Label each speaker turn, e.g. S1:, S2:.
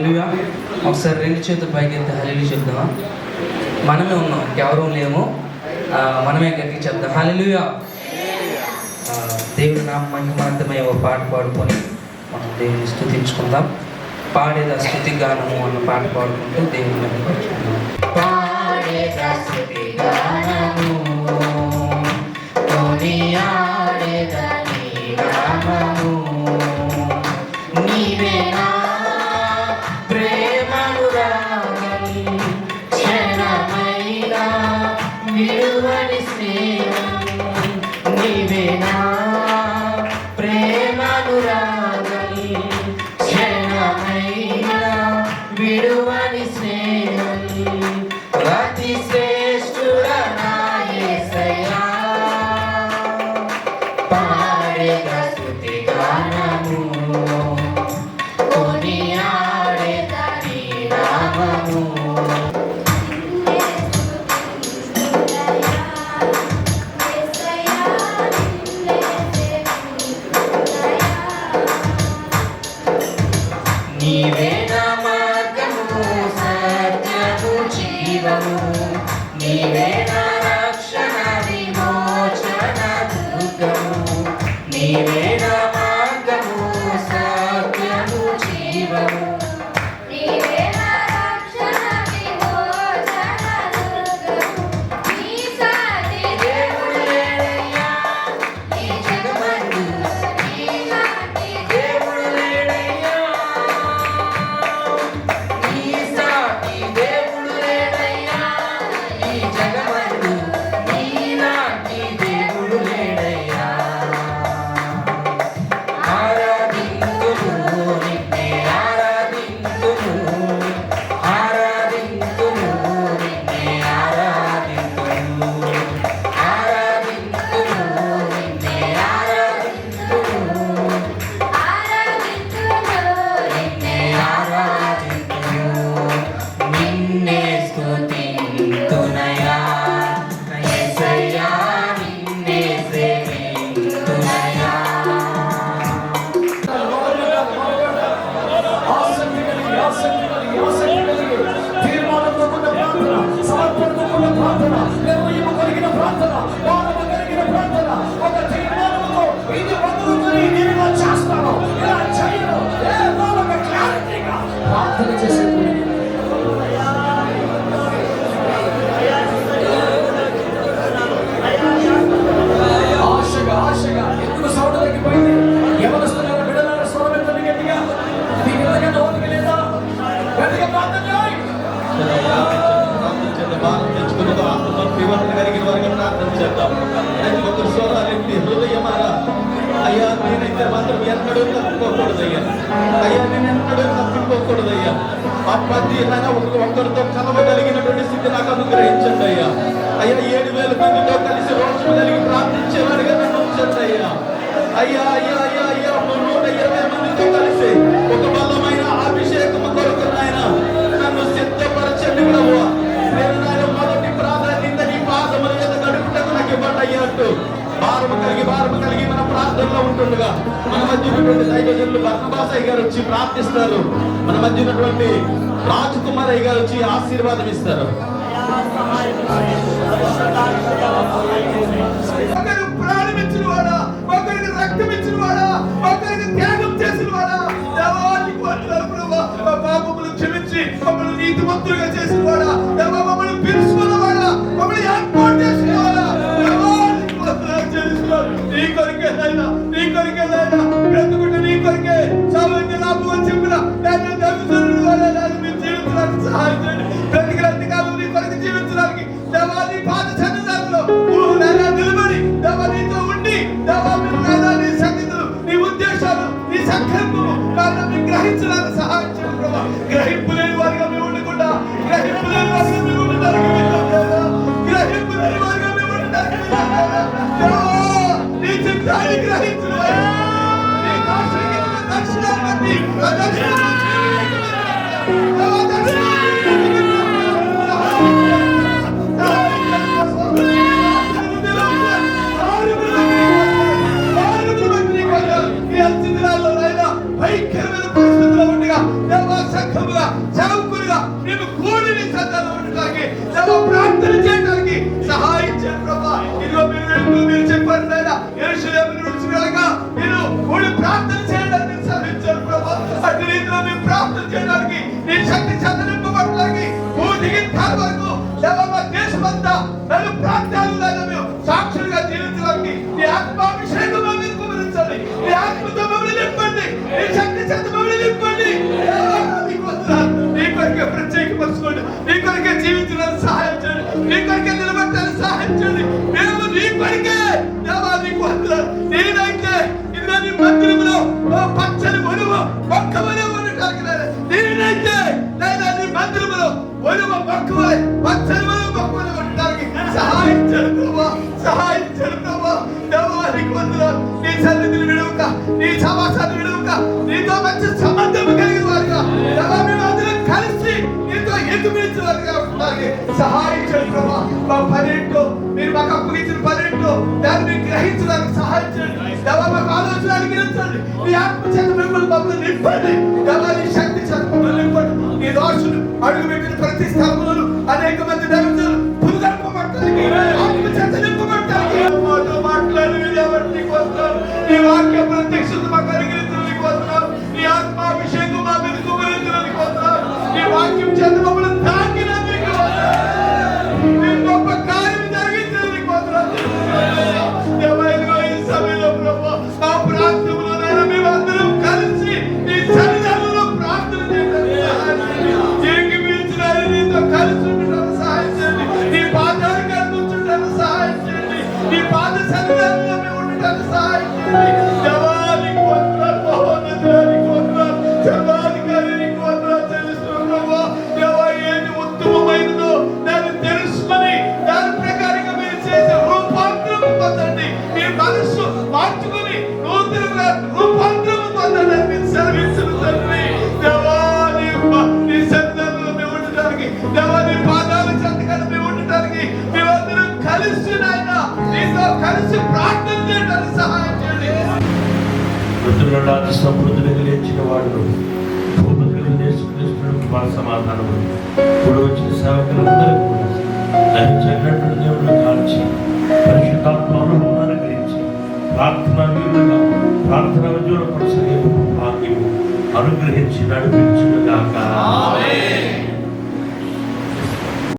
S1: హల్లెలూయా. ఒకసారి రెండు చేతులు పైకి ఎత్తి హల్లెలూయా చెప్దామా? మనమే ఉన్నాం, ఇంకెవరూ లేము, మనమే గట్టి చెప్దాం హల్లెలూయా. దేవుడి నామ మహిమార్థమై ఒక పాట పాడుకొని మనం దేవుని స్తుతించుకుందాం. పాడేదా స్తుతి గానము అన్న పాట పాడుకుంటూ దేవుని మహిమపరుచుకుందాం. పాడేదా స్తుతి గానము కొనియాడేదా నీ నామము, నీవే నా ప్రేమనురాగం, క్షణమైనా విడువని స్నేహం, నీవే నా ప్రేమనురాగం, క్షణమైనా విడువని స్నేహం, అతి శ్రేష్ఠుడా నా యేసయ్యా. పాడేదా స్తుతి గానము కొనియాడేదా నీ నామము. నీవే నా మార్గము, సత్యము, జీవము, నీవే నా రక్షణ, విమోచన, దుర్గము, నీవే నా మార్గము, సత్యము, జీవము, నీవే నా రక్షణ, విమోచన, దుర్గము, నీ సాటి దేవుడు లేడయ్యా ఈ జగమందు, నీ సాటి దేవుడు లేడయ్యా నీ సాటి దేవుడు లేడయ్యా ఈ జగమందు, నీ నాటి దేవుడు లేడయ్యా. ఆరాధింతును నిన్నే ఆరాధింతును, ఆరాధింతును నిన్నే ఆరాధింతును, ఆరాధింతును నిన్నే ఆరాధింతును, నిన్నే ఆరాధింతును, నిన్నే స్తుతింతునయా యేసయ్యా, నిన్నే సేవింతునయా.
S2: తీర్మానంతో కూడిన ప్రార్థన, సమర్పణతో కూడిన ప్రార్థన, నిర్ణయం కలిగిన ప్రార్థన, భారమ కలిగిన ప్రార్థన, ఒక తీర్మానంతో ఇది బదులుకొని నేను ఇలా చేస్తాను, ఇలా చేయను, ఏదో ఒక క్లారిటీగా ప్రార్థన చేసే ఆశగా ఎందుకు సౌండ్ తగ్గిపోయింది? ఎవరిస్తున్నారు బిడ్డలారా? స్వరం ఎంత గట్టిగా, మీకు ఎంతకంటే ఓపిక లేదా? గట్టిగా ప్రార్థన చేయి.
S3: అయ్యా నేనైతే మాత్రం ఎన్నడూ తప్పుకోకూడదయ్యా, అయ్యా నేను ఎన్నడూ తప్పిపోకూడదయ్యా. అప్పటిలాగా ఒక్కరితో కలవగలిగినటువంటి స్థితి నాకు అనుగ్రహించండి అయ్యా. అయ్యా 7,000 మందితో కలిసి రోజు కలిగి ప్రార్థించేవాడిగా నన్ను ఉంచండి అయ్యా. అయ్యా అయ్యా అయ్యా అయ్యా 120 మందితో కలిసి ఒక బలమైన అభిషేకము కొరకు నాయన నన్ను సిద్ధపరచండి ప్రభువా. నేను నాయన మొదటి ప్రాధాన్యత నీ పాదముల మీద గడుపుటకు నాకు ఇవ్వండి అయ్యా అంటూ భారము కలిగి మన ప్రార్థనలో ఉంటుండగా మన మధ్య ఉన్నటువంటి దైవజనులు బర్నబాసయ్య గారు వచ్చి ప్రార్థిస్తారు. మన మధ్య ఉన్నటువంటి రాజకుమారయ్య గారు వచ్చి ఆశీర్వాదం ఇస్తారు.
S2: ఒకరు ప్రాణం ఇచ్చిన వాడా, ఒకరికి రక్తం ఇచ్చిన వాడా, ఒకరికి త్యాగం చేసిన వాడా, దేవానికి వందనాలు ప్రభువా. మా పాపములు క్షమించి మమ్మల్ని నీతిమంతులుగా చేసిన వాడా, దేవా మమ్మల్ని పిలుచుకున్న వాడా, మమ్మల్ని ఏర్పాటు చేసిన వాడా, దేవానికి వందనాలు చేస్తున్నాను. నీ కొరికే నాయనా, నీ కొరికే నాయనా, బ్రతుకుంటే నీ కొరికే, సామాన్య లాభం అని చెప్పిన నేను దైవజనుడు వాడా, నేను మీ జీవితానికి సహాయం చేయండి. బ్రతికినంత కాలం నీ కొరకు జీవించడానికి దేవా నీ పాద సన్నిధానంలో నిలబడి దేవా నీతో ఉండి దేవా నీ సంగతులు, నీ ఉద్దేశాలు, నీ సంకల్పము గ్రహించడానికి సహాయం చేయండి ప్రభా. గ్రహింపు లేని వారిగా మేము ఉండకుండా, గ్రహింపు లేని వారిగా సేవకులుగా సేవకులుగా మేము కూడి నీ సన్నిధిలో ఉండడానికి ప్రార్థన చేయడానికి సహాయం చేయండి ప్రభా. ఇదిగో మీరు చెప్పారు నాయన, యెరూషలేమును విడిచి వెళ్ళగా మీరు కూడి ప్రార్థన చేయడానికి సహాయించారు ప్రభా. అట్టి రీతిలో మేము ప్రార్థన చేయడానికి నీ శక్తి చదలింపబడడానికి భూదిగి వరకు మా దేశమంతా నలు ప్రాంతాలలో మేము సాక్షులుగా జీవించడానికి నీ ఆత్మాభిషేకం మీద కుమరించండి. నీ ఆత్మతో మమ్మల్ని నింపండి. నీ శక్తి చేత మమ్మల్ని నింపండి. నీ కొరకే ప్రత్యేకపరచుకోండి. నీ కొరకే జీవించడానికి సహాయం చేయండి. నీ కొరకే నిలబడటానికి సహాయం చేయండి. మేము నీ కొరకే దేవా నీకు వందనాలు. నేనైతే ఇదిగో నీ మందిరంలో పచ్చని ఒలువ మొక్క వలె ఉండటానికి నేనైతే లేదా నీ మందిరంలో ఒలువ మొక్క వలె పచ్చని ఒలువ మొక్క వలె ఉండటానికి సహాయం చేయండి ప్రభా. సహాయం చేయండి ప్రభా. దేవా నీకు వందనాలు. నీ సన్నిధిని విడవక, నీ సమాసాన్ని విడవక, నీతో మంచి సంబంధం కలిగిన వారుగా దేవా మేము అందరం కలిసి నీతో ఎదుమించిన వారుగా ఉండడానికి సహాయం చేయండి ప్రభా. మా పనేంటో మీరు మాకు అప్పగించిన పనేంటో దాన్ని మీరు గ్రహించడానికి సహాయం చేయండి దేవా. మాకు ఆలోచన అనుగ్రహించండి. నీ ఆత్మ చేత మిమ్మల్ని మమ్మల్ని నింపండి దేవా. నీ శక్తి చేత మమ్మల్ని నింపండి. నీ దోషులు అడుగుపెట్టిన ప్రతి స్థలములను అనేక మంది దైవజనులు పునరుద్ధరింపబడటానికి ఆత్మ చేత నింపబడటానికి మాతో మాట్లాడి నీకు వందనాలు. నీ వాక్య ప్రత్యక్షత మాకు అనుగ్రహించడానికి వందనాలు. నీ ఆత్మాభిషేకం మా మీద కుమరించడానికి వందనాలు. నీ వాక్యం చేత మమ్మల్ని తాకినందుకు వందనాలు. నీ గొప్ప కార్యం జరిగించడానికి వందనాలు. దేవా ఈ సమయంలో ప్రభు ఆ ప్రాంతంలో మేమందరం కలిసి నీ సన్నిధానంలో ప్రార్థన చేయడానికి నీతో కలిసి ఉండడానికి సహాయం చేయండి. నీ పాదాలు కనిపించడానికి సహాయం చేయండి. నీ పాద సన్నిధానంలో మేము ఉండడానికి సహాయం చేయండి. దేవానికి వందనాలు. మహోన్నతునికి వందనాలు. సర్వాధికారి నీకు వందనాలు చెల్లిస్తున్నాం ప్రభా. దేవా ఏది ఉత్తమమైనదో దాన్ని తెలుసుకొని దాని ప్రకారంగా మీరు చేసే రూపాంతరం పొందండి. మీ మనస్సు మార్చుకొని నూతనంగా రూపాంతరం పొందండి. మీరు సెలవించిన తండ్రి దేవా నీ సన్నిధానంలో మేము ఉండడానికి దేవా నీ పాదాల చెంతగా మేము ఉండడానికి మేమందరం కలిసి నాయన నీతో కలిసి ప్రార్థన చేయడానికి సహాయం చేయండి.
S4: మృతులలో సమృద్ధిని కలిగించిన వాడు భూపతులు యేసుక్రీస్తు మన సమాధానం ఇప్పుడు వచ్చిన సేవకులందరూ కూడా దహించినటువంటి దేవుడు కాల్చి పరిశుద్ధాత్మ అనుభవం అనుగ్రహించి ప్రార్థన ఉద్యోగ కొనసాగే భాగ్యము అనుగ్రహించి నడిపించుగాక.